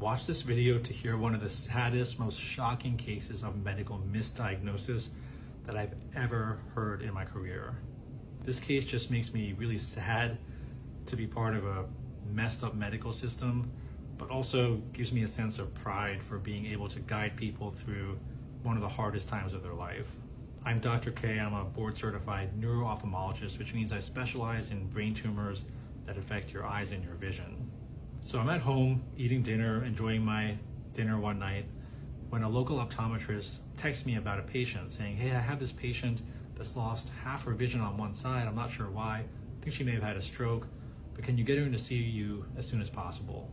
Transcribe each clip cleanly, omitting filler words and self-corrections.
Watch this video to hear one of the saddest, most shocking cases of medical misdiagnosis that I've ever heard in my career. This case just makes me really sad to be part of a messed up medical system, but also gives me a sense of pride for being able to guide people through one of the hardest times of their life. I'm Dr. K. I'm a board-certified neuro-ophthalmologist, which means I specialize in brain tumors that affect your eyes and your vision. So I'm at home eating dinner, enjoying my dinner one night, when a local optometrist texts me about a patient saying, hey, I have this patient that's lost half her vision on one side. I'm not sure why. I think she may have had a stroke, but can you get her in to see you as soon as possible?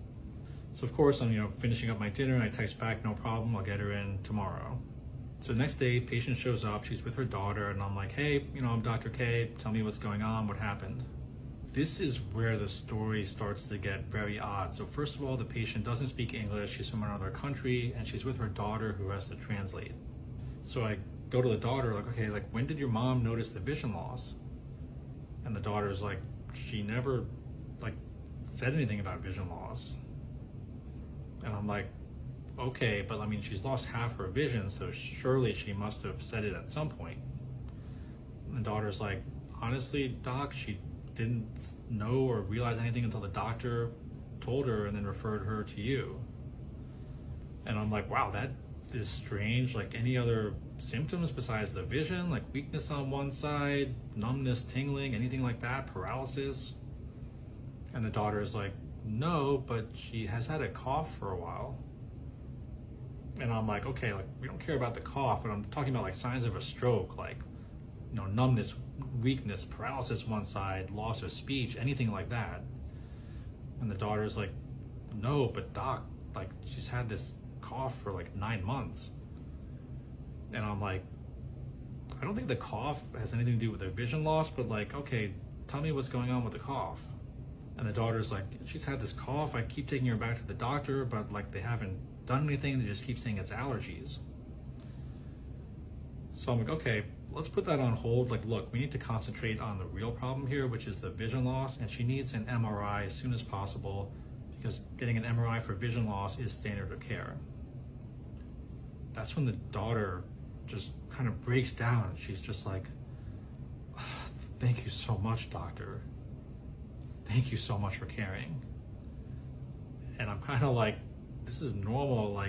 So of course, I'm finishing up my dinner and I text back, no problem, I'll get her in tomorrow. So the next day, patient shows up, she's with her daughter, and I'm like, hey, I'm Dr. K, tell me what's going on, what happened? This is where the story starts to get very odd. So first of all, the patient doesn't speak English, she's from another country, and she's with her daughter who has to translate. So I go to the daughter, okay, when did your mom notice the vision loss? And the daughter's like, she never said anything about vision loss. And I'm like, okay, but she's lost half her vision, so surely she must have said it at some point. And the daughter's like, honestly, doc, she didn't know or realize anything until the doctor told her and then referred her to you. And I'm like, wow, that is strange. Any other symptoms besides the vision, like weakness on one side, numbness, tingling, anything like that, paralysis? And the daughter's like, no, but she has had a cough for a while. And I'm like, okay, we don't care about the cough, but I'm talking about signs of a stroke, numbness, weakness, paralysis one side, loss of speech, anything like that. And the daughter's like, no, but doc, she's had this cough for 9 months. And I'm like, I don't think the cough has anything to do with the vision loss, but okay, tell me what's going on with the cough. And the daughter's like, she's had this cough, I keep taking her back to the doctor, but they haven't done anything, they just keep saying it's allergies. So I'm like, okay, let's put that on hold. Look, we need to concentrate on the real problem here, which is the vision loss, and she needs an MRI as soon as possible because getting an MRI for vision loss is standard of care. That's when the daughter just kind of breaks down. She's just like, thank you so much, doctor. Thank you so much for caring. And I'm kind of like, this is normal.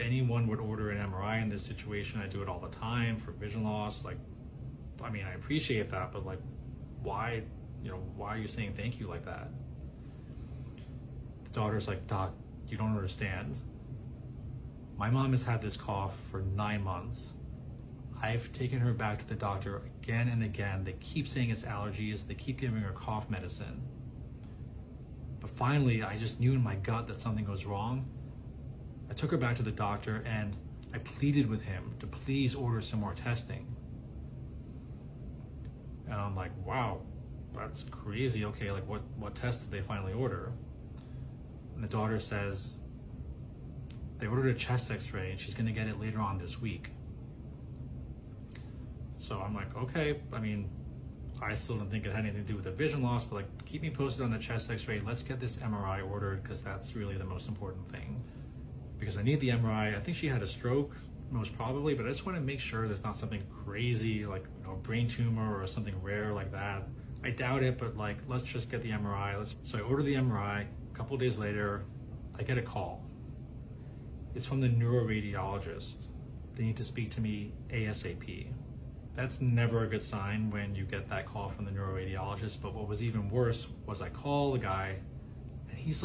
Anyone would order an MRI in this situation. I do it all the time for vision loss. I appreciate that, but why, why are you saying thank you like that? The daughter's like, doc, you don't understand. My mom has had this cough for 9 months. I've taken her back to the doctor again and again. They keep saying it's allergies. They keep giving her cough medicine. But finally, I just knew in my gut that something was wrong. I took her back to the doctor and I pleaded with him to please order some more testing. And I'm like, wow, that's crazy. Okay, what test did they finally order? And the daughter says, they ordered a chest x-ray and she's gonna get it later on this week. So I'm like, okay, I still didn't think it had anything to do with the vision loss, but keep me posted on the chest x-ray. Let's get this MRI ordered because that's really the most important thing. Because I need the MRI. I think she had a stroke, most probably, but I just want to make sure there's not something crazy a brain tumor or something rare like that. I doubt it, but let's just get the MRI. So I order the MRI. A couple days later, I get a call. It's from the neuroradiologist. They need to speak to me ASAP. That's never a good sign when you get that call from the neuroradiologist, but what was even worse was I call the guy and he's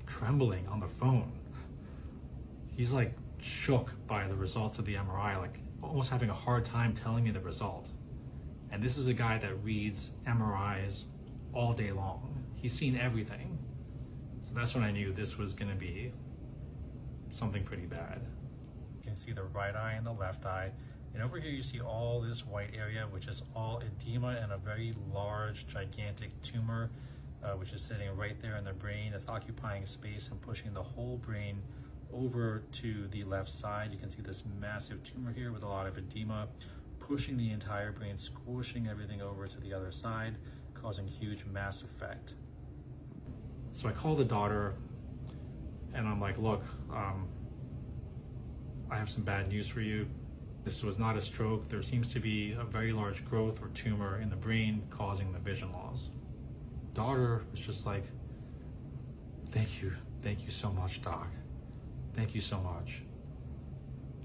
trembling on the phone. He's shook by the results of the MRI, almost having a hard time telling me the result. And this is a guy that reads MRIs all day long. He's seen everything. So that's when I knew this was gonna be something pretty bad. You can see the right eye and the left eye. And over here you see all this white area, which is all edema and a very large, gigantic tumor, which is sitting right there in the brain. It's occupying space and pushing the whole brain over to the left side. You can see this massive tumor here with a lot of edema, pushing the entire brain, squishing everything over to the other side, causing huge mass effect. So I call the daughter And I'm like, look, I have some bad news for you. This was not a stroke. There seems to be a very large growth or tumor in the brain causing the vision loss. Daughter was just like, thank you so much, doc. Thank you so much.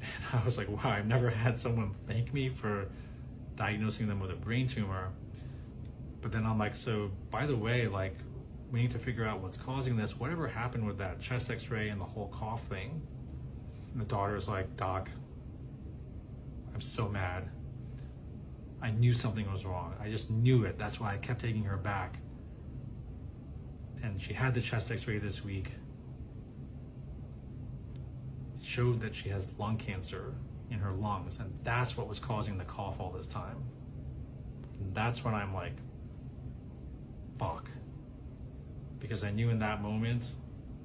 And I was like, wow, I've never had someone thank me for diagnosing them with a brain tumor. But then I'm like, so by the way, like, we need to figure out what's causing this. Whatever happened with that chest x-ray and the whole cough thing? And the daughter's like, doc, I'm so mad. I knew something was wrong. I just knew it. That's why I kept taking her back. And she had the chest x-ray this week. It showed that she has lung cancer in her lungs, and that's what was causing the cough all this time. And that's when I'm like, fuck. Because I knew in that moment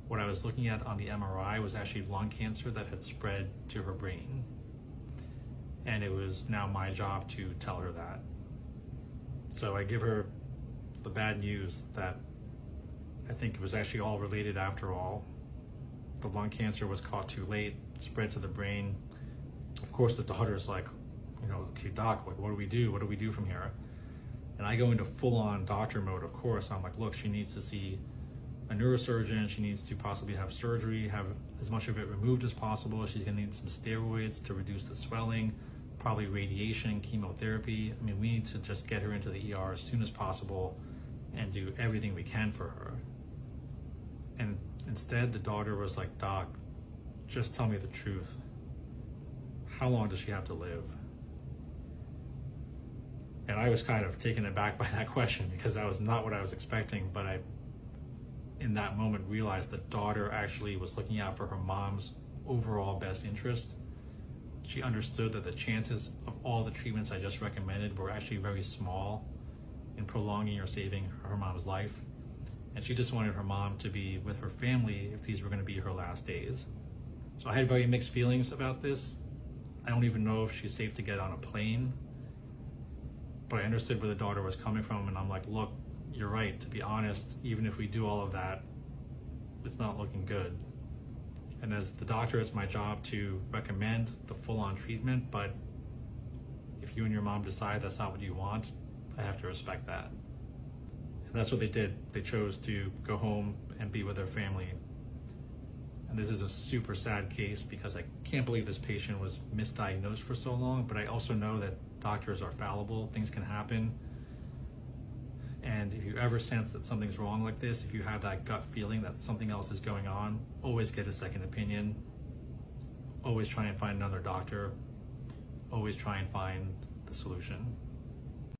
what I was looking at on the MRI was actually lung cancer that had spread to her brain. And it was now my job to tell her that. So I give her the bad news that I think it was actually all related after all. The lung cancer was caught too late, spread to the brain. Of course, the daughter's like, okay, doc, what do we do? What do we do from here? And I go into full-on doctor mode, of course. I'm like, look, she needs to see a neurosurgeon. She needs to possibly have surgery, have as much of it removed as possible. She's gonna need some steroids to reduce the swelling, probably radiation, chemotherapy. I mean, we need to just get her into the ER as soon as possible and do everything we can for her. And instead, the daughter was like, doc, just tell me the truth. How long does she have to live? And I was kind of taken aback by that question because that was not what I was expecting, but I, in that moment, realized the daughter actually was looking out for her mom's overall best interest. She understood that the chances of all the treatments I just recommended were actually very small in prolonging or saving her mom's life. And she just wanted her mom to be with her family if these were going to be her last days. So I had very mixed feelings about this. I don't even know if she's safe to get on a plane. But I understood where the daughter was coming from, and I'm like, look, you're right. To be honest, even if we do all of that, it's not looking good. And as the doctor, it's my job to recommend the full-on treatment, but if you and your mom decide that's not what you want, I have to respect that. And that's what they did. They chose to go home and be with their family. And this is a super sad case because I can't believe this patient was misdiagnosed for so long, but I also know that doctors are fallible, things can happen. And if you ever sense that something's wrong like this, if you have that gut feeling that something else is going on, always get a second opinion. Always try and find another doctor. Always try and find the solution.